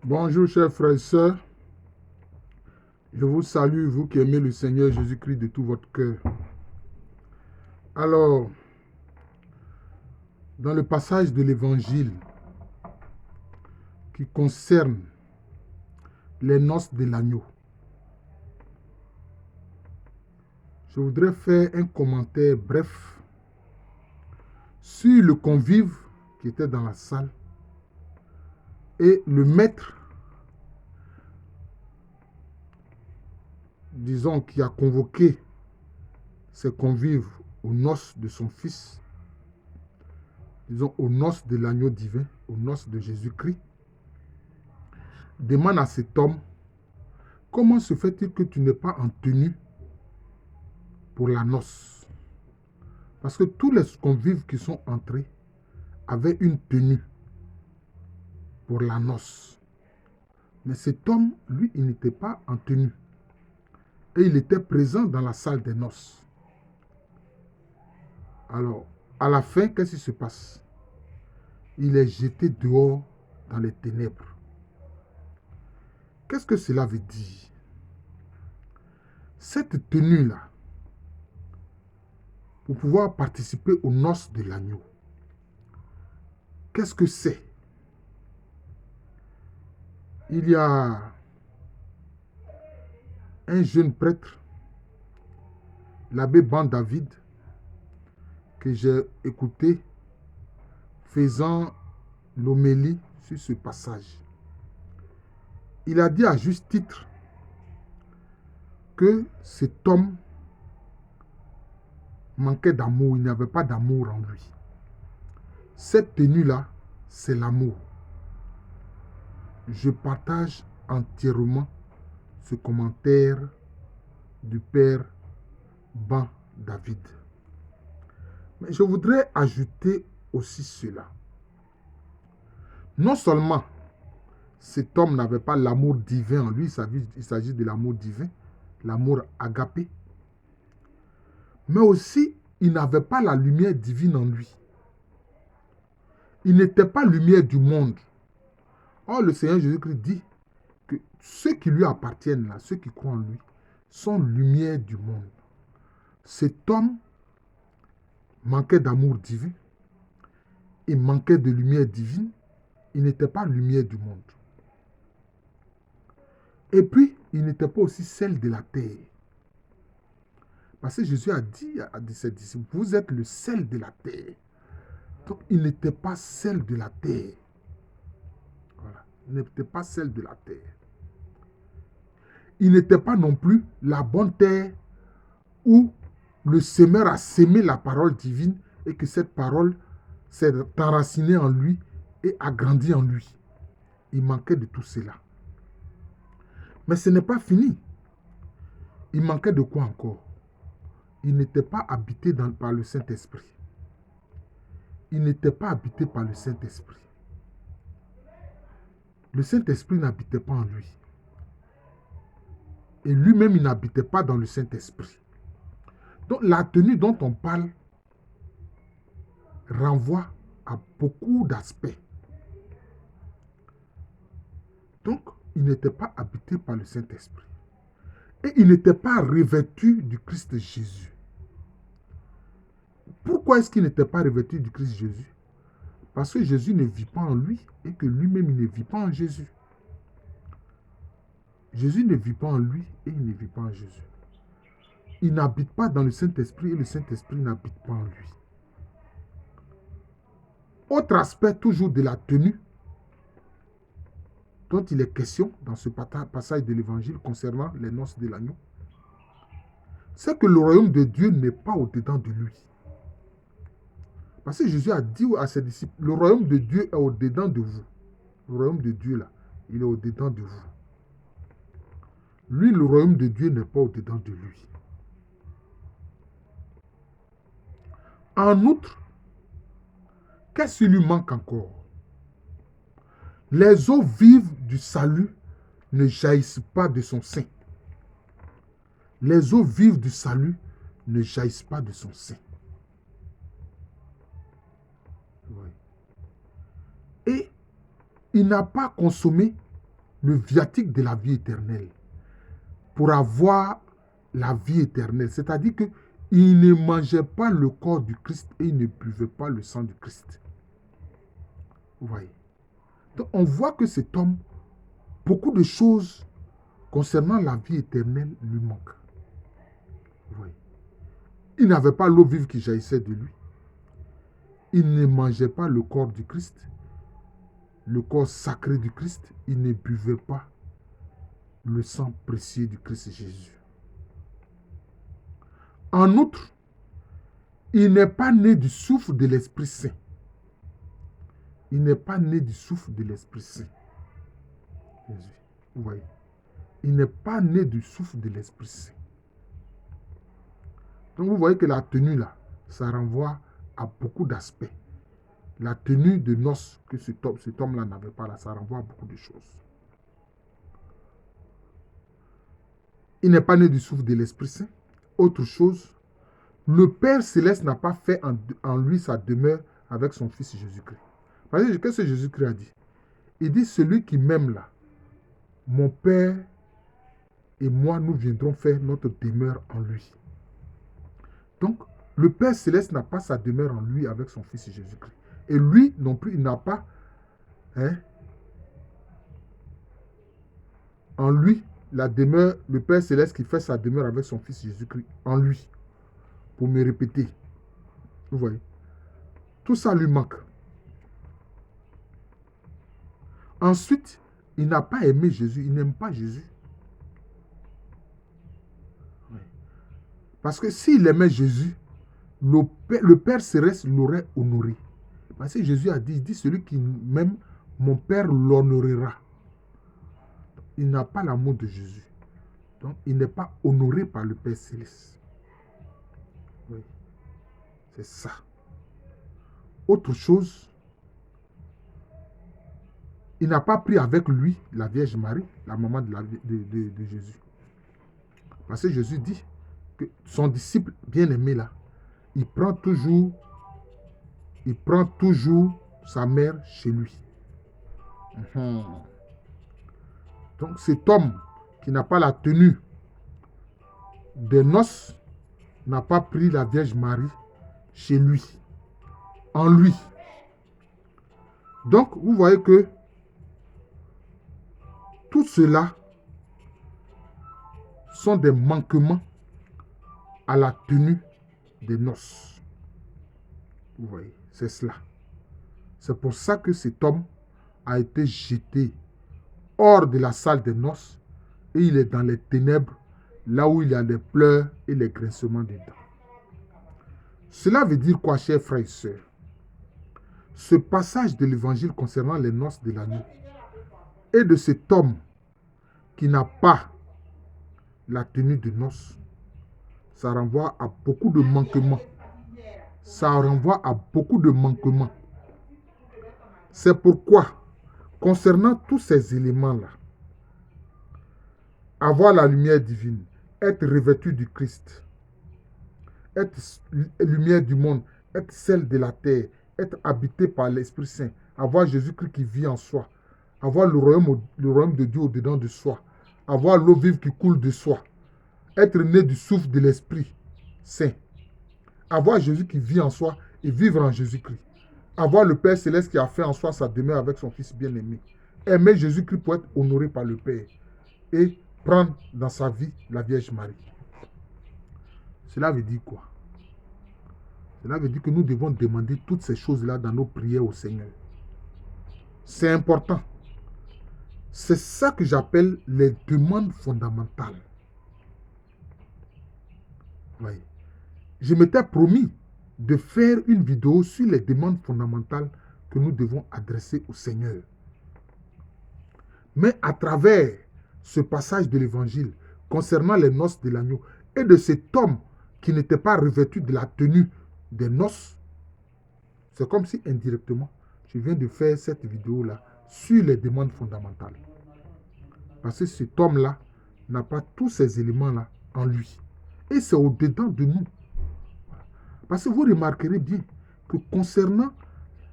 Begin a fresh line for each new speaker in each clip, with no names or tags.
Bonjour chers frères et sœurs, je vous salue, vous qui aimez le Seigneur Jésus-Christ de tout votre cœur. Alors, dans le passage de l'Évangile qui concerne les noces de l'agneau, je voudrais faire un commentaire bref sur le convive qui était dans la salle et le maître, disons, qui a convoqué ses convives aux noces de son fils, disons, aux noces de l'agneau divin, aux noces de Jésus-Christ, demande à cet homme: comment se fait-il que tu n'es pas en tenue pour la noce? Parce que tous les convives qui sont entrés avaient une tenue pour la noce. Mais cet homme, lui, il n'était pas en tenue. Et il était présent dans la salle des noces. Alors, à la fin, qu'est-ce qui se passe? Il est jeté dehors dans les ténèbres. Qu'est-ce que cela veut dire? Cette tenue-là, pour pouvoir participer aux noces de l'agneau, qu'est-ce que c'est? Il y a un jeune prêtre, l'abbé Ban David, que j'ai écouté faisant l'homélie sur ce passage. Il a dit à juste titre que cet homme manquait d'amour, il n'avait pas d'amour en lui. Cette tenue-là, c'est l'amour. Je partage entièrement ce commentaire du père Ban David. Mais je voudrais ajouter aussi cela. Non seulement cet homme n'avait pas l'amour divin en lui, il s'agit de l'amour divin, l'amour agapé, mais aussi il n'avait pas la lumière divine en lui. Il n'était pas lumière du monde. Or, le Seigneur Jésus-Christ dit que ceux qui lui appartiennent, là, ceux qui croient en lui, sont lumière du monde. Cet homme manquait d'amour divin, il manquait de lumière divine, il n'était pas lumière du monde. Et puis, il n'était pas aussi sel de la terre. Parce que Jésus a dit à ses disciples: vous êtes le sel de la terre. Donc, il n'était pas sel de la terre. Voilà. Il n'était pas sel de la terre. Il n'était pas non plus la bonne terre où le semeur a sémé la parole divine et que cette parole s'est enracinée en lui et a grandi en lui. Il manquait de tout cela. Mais ce n'est pas fini. Il manquait de quoi encore? Il n'était pas habité par le Saint-Esprit. Il n'était pas habité par le Saint-Esprit. Le Saint-Esprit n'habitait pas en lui. Et lui-même, il n'habitait pas dans le Saint-Esprit. Donc la tenue dont on parle renvoie à beaucoup d'aspects. Donc, il n'était pas habité par le Saint-Esprit. Et il n'était pas revêtu du Christ Jésus. Pourquoi est-ce qu'il n'était pas revêtu du Christ Jésus? Parce que Jésus ne vit pas en lui et que lui-même, il ne vit pas en Jésus. Jésus ne vit pas en lui et il ne vit pas en Jésus. Il n'habite pas dans le Saint-Esprit et le Saint-Esprit n'habite pas en lui. Autre aspect toujours de la tenue dont il est question dans ce passage de l'Évangile concernant les noces de l'agneau, c'est que le royaume de Dieu n'est pas au-dedans de lui. Parce que Jésus a dit à ses disciples: le royaume de Dieu est au-dedans de vous. Le royaume de Dieu, là, il est au-dedans de vous. Lui, le royaume de Dieu n'est pas au-dedans de lui. En outre, qu'est-ce qui lui manque encore? Les eaux vives du salut ne jaillissent pas de son sein. Les eaux vives du salut ne jaillissent pas de son sein. Oui. Et il n'a pas consommé le viatique de la vie éternelle pour avoir la vie éternelle. C'est-à-dire qu'il ne mangeait pas le corps du Christ et il ne buvait pas le sang du Christ. Vous voyez. Donc on voit que cet homme, beaucoup de choses concernant la vie éternelle lui manquent. Vous voyez. Il n'avait pas l'eau vive qui jaillissait de lui. Il ne mangeait pas le corps du Christ, le corps sacré du Christ. Il ne buvait pas le sang précieux du Christ Jésus. En outre, il n'est pas né du souffle de l'Esprit Saint. Il n'est pas né du souffle de l'Esprit Saint. Jésus. Vous voyez. Il n'est pas né du souffle de l'Esprit Saint. Donc vous voyez que la tenue là, ça renvoie à beaucoup d'aspects. La tenue de noces que cet homme-là n'avait pas là, ça renvoie à beaucoup de choses. Il n'est pas né du souffle de l'Esprit Saint. Autre chose, le Père Céleste n'a pas fait en lui sa demeure avec son Fils Jésus-Christ. Parce que qu'est-ce que Jésus-Christ a dit? Il dit, celui qui m'aime là, mon Père et moi, nous viendrons faire notre demeure en lui. Donc, le Père Céleste n'a pas sa demeure en lui avec son Fils Jésus-Christ. Et lui non plus, il n'a pas en lui la demeure, le Père Céleste qui fait sa demeure avec son Fils Jésus-Christ en lui. Pour me répéter. Vous voyez. Tout ça lui manque. Ensuite, il n'a pas aimé Jésus. Il n'aime pas Jésus. Oui. Parce que s'il aimait Jésus, le Père Céleste l'aurait honoré. Parce que Jésus a dit, il dit, celui qui m'aime, mon Père l'honorera. Il n'a pas l'amour de Jésus. Donc, il n'est pas honoré par le Père Céleste. Oui. C'est ça. Autre chose, il n'a pas pris avec lui la Vierge Marie, la maman de Jésus. Parce que Jésus dit que son disciple bien-aimé là, il prend toujours sa mère chez lui. Donc cet homme qui n'a pas la tenue des noces n'a pas pris la Vierge Marie chez lui, en lui. Donc vous voyez que tout cela sont des manquements à la tenue des noces. Vous voyez, c'est cela. C'est pour ça que cet homme a été jeté hors de la salle des noces et il est dans les ténèbres, là où il y a les pleurs et les grincements des dents. Cela veut dire quoi, chers frères et sœurs? Ce passage de l'évangile concernant les noces de l'agneau et de cet homme qui n'a pas la tenue de noces, ça renvoie à beaucoup de manquements. Ça renvoie à beaucoup de manquements. C'est pourquoi, concernant tous ces éléments-là, avoir la lumière divine, être revêtu du Christ, être lumière du monde, être celle de la terre, être habité par l'Esprit Saint, avoir Jésus-Christ qui vit en soi, avoir le royaume de Dieu au-dedans de soi, avoir l'eau vive qui coule de soi, être né du souffle de l'Esprit Saint, avoir Jésus qui vit en soi et vivre en Jésus-Christ, avoir le Père Céleste qui a fait en soi sa demeure avec son Fils bien-aimé, aimer Jésus-Christ pour être honoré par le Père et prendre dans sa vie la Vierge Marie. Cela veut dire quoi? Cela veut dire que nous devons demander toutes ces choses-là dans nos prières au Seigneur. C'est important. C'est ça que j'appelle les demandes fondamentales. Oui. Je m'étais promis de faire une vidéo sur les demandes fondamentales que nous devons adresser au Seigneur. Mais à travers ce passage de l'évangile concernant les noces de l'agneau et de cet homme qui n'était pas revêtu de la tenue des noces, c'est comme si indirectement, je viens de faire cette vidéo-là sur les demandes fondamentales. Parce que cet homme-là n'a pas tous ces éléments-là en lui. Et c'est au-dedans de nous. Parce que vous remarquerez bien que concernant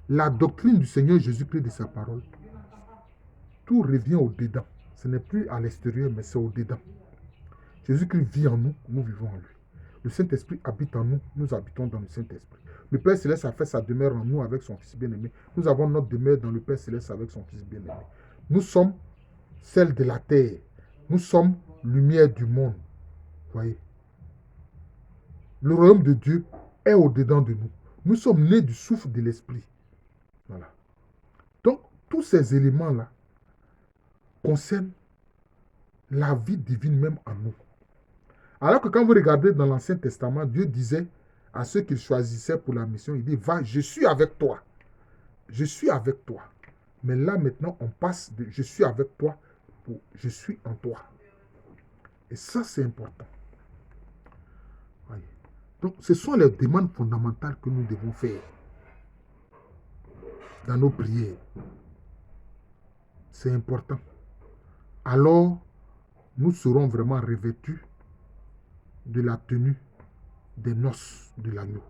la doctrine du Seigneur Jésus-Christ de sa parole, tout revient au-dedans. Ce n'est plus à l'extérieur, mais c'est au-dedans. Jésus-Christ vit en nous, nous vivons en lui. Le Saint-Esprit habite en nous, nous habitons dans le Saint-Esprit. Le Père Céleste a fait sa demeure en nous avec son Fils bien-aimé. Nous avons notre demeure dans le Père Céleste avec son Fils bien-aimé. Nous sommes celle de la terre. Nous sommes lumière du monde. Voyez. Le royaume de Dieu est au-dedans de nous. Nous sommes nés du souffle de l'Esprit. Voilà. Donc, tous ces éléments-là concernent la vie divine même en nous. Alors que quand vous regardez dans l'Ancien Testament, Dieu disait à ceux qu'il choisissait pour la mission, il dit, va, je suis avec toi. Je suis avec toi. Mais là, maintenant, on passe de je suis avec toi pour je suis en toi. Et ça, c'est important. Voyez. Donc, ce sont les demandes fondamentales que nous devons faire dans nos prières. C'est important. Alors, nous serons vraiment revêtus de la tenue des noces de l'agneau.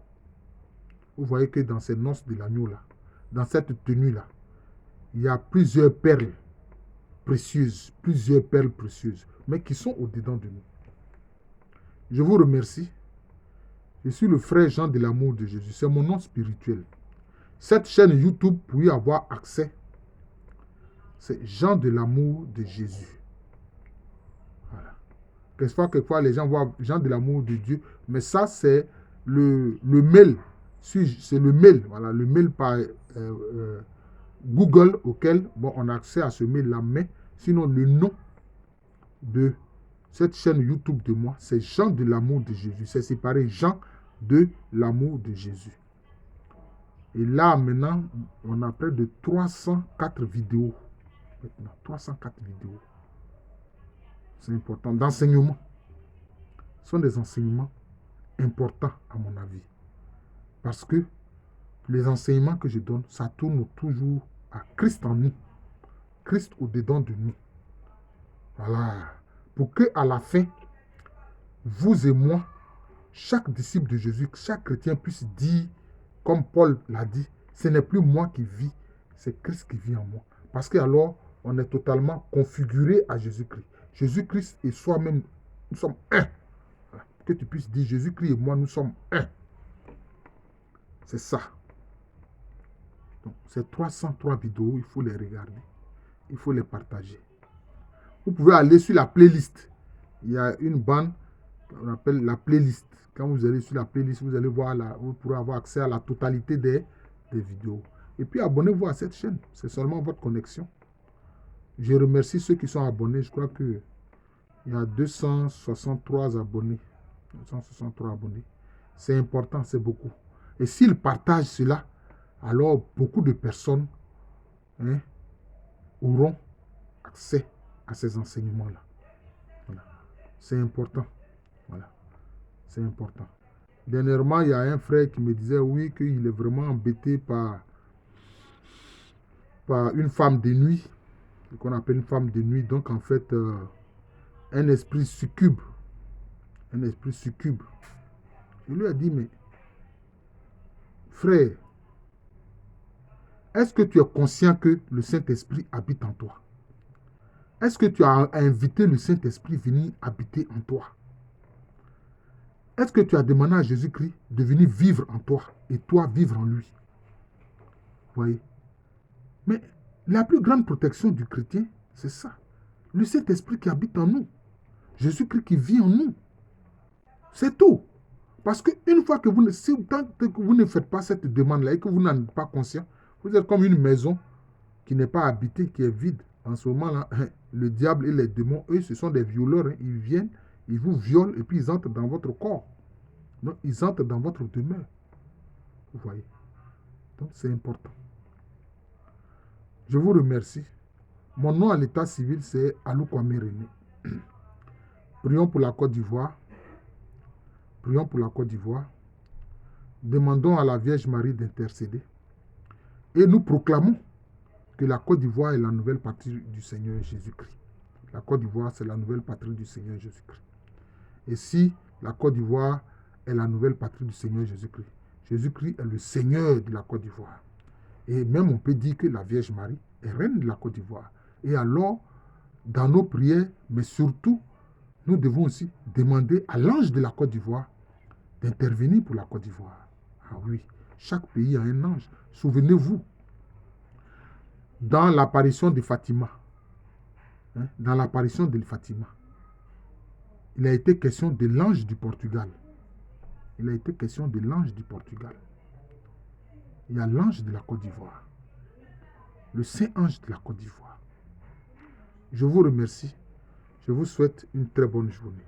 Vous voyez que dans ces noces de l'agneau-là, dans cette tenue-là, il y a plusieurs perles précieuses, mais qui sont au-dedans de nous. Je vous remercie. Je suis le frère Jean de l'amour de Jésus. C'est mon nom spirituel. Cette chaîne YouTube, pour y avoir accès, c'est Jean de l'amour de Jésus. Voilà. Quelquefois, les gens voient Jean de l'amour de Dieu, mais ça, c'est le mail. C'est le mail, voilà, le mail par Google auquel on a accès à ce mail-là. Mais sinon, le nom de cette chaîne YouTube de moi, c'est Jean de l'amour de Jésus. C'est séparé Jean de l'amour de Jésus. Et là, maintenant, on a près de 304 vidéos. Maintenant, 304 vidéos. C'est important. D'enseignement. Ce sont des enseignements importants, à mon avis. Parce que les enseignements que je donne, ça tourne toujours à Christ en nous. Christ au-dedans de nous. Voilà. Pour que à la fin, vous et moi, chaque disciple de Jésus, chaque chrétien puisse dire, comme Paul l'a dit, ce n'est plus moi qui vis, c'est Christ qui vit en moi. Parce qu'alors, on est totalement configuré à Jésus-Christ. Jésus-Christ et soi-même, nous sommes un. Voilà. Que tu puisses dire, Jésus-Christ et moi, nous sommes un. C'est ça. Donc, ces 303 vidéos, il faut les regarder. Il faut les partager. Vous pouvez aller sur la playlist. Il y a une bande qu'on appelle la playlist. Quand vous allez sur la playlist, vous allez voir, vous pourrez avoir accès à la totalité des vidéos. Et puis, abonnez-vous à cette chaîne. C'est seulement votre connexion. Je remercie ceux qui sont abonnés. Je crois qu'il y a 263 abonnés. 263 abonnés. C'est important, c'est beaucoup. Et s'ils partagent cela, alors beaucoup de personnes auront accès à ces enseignements-là. Voilà. C'est important. Voilà. C'est important. Dernièrement, il y a un frère qui me disait, oui, qu'il est vraiment embêté par une femme de nuit, ce qu'on appelle une femme de nuit. Donc, en fait, un esprit succube. Un esprit succube. Je lui ai dit, mais frère, est-ce que tu es conscient que le Saint-Esprit habite en toi? Est-ce que tu as invité le Saint-Esprit venir habiter en toi? Est-ce que tu as demandé à Jésus-Christ de venir vivre en toi et toi vivre en lui? Vous voyez? Mais la plus grande protection du chrétien, c'est ça. Le Saint-Esprit qui habite en nous. Jésus-Christ qui vit en nous. C'est tout. Parce qu'une fois que tant que vous ne faites pas cette demande-là et que vous n'en êtes pas conscient, vous êtes comme une maison qui n'est pas habitée, qui est vide. En ce moment-là, le diable et les démons, eux, ce sont des violeurs. Ils viennent, ils vous violent et puis ils entrent dans votre corps. Donc, ils entrent dans votre demeure. Vous voyez. Donc, c'est important. Je vous remercie. Mon nom à l'état civil, c'est Alou Kwame René. Prions pour la Côte d'Ivoire. Prions pour la Côte d'Ivoire. Demandons à la Vierge Marie d'intercéder. Et nous proclamons que la Côte d'Ivoire est la nouvelle patrie du Seigneur Jésus-Christ. La Côte d'Ivoire, c'est la nouvelle patrie du Seigneur Jésus-Christ. Et si la Côte d'Ivoire est la nouvelle patrie du Seigneur Jésus-Christ, Jésus-Christ est le Seigneur de la Côte d'Ivoire. Et même on peut dire que la Vierge Marie est reine de la Côte d'Ivoire. Et alors, dans nos prières, mais surtout, nous devons aussi demander à l'ange de la Côte d'Ivoire d'intervenir pour la Côte d'Ivoire. Ah oui, chaque pays a un ange. Souvenez-vous, dans l'apparition de Fatima, dans l'apparition de Fatima, il a été question de l'ange du Portugal. Il a été question de l'ange du Portugal. Il y a l'ange de la Côte d'Ivoire. Le Saint-Ange de la Côte d'Ivoire. Je vous remercie. Je vous souhaite une très bonne journée.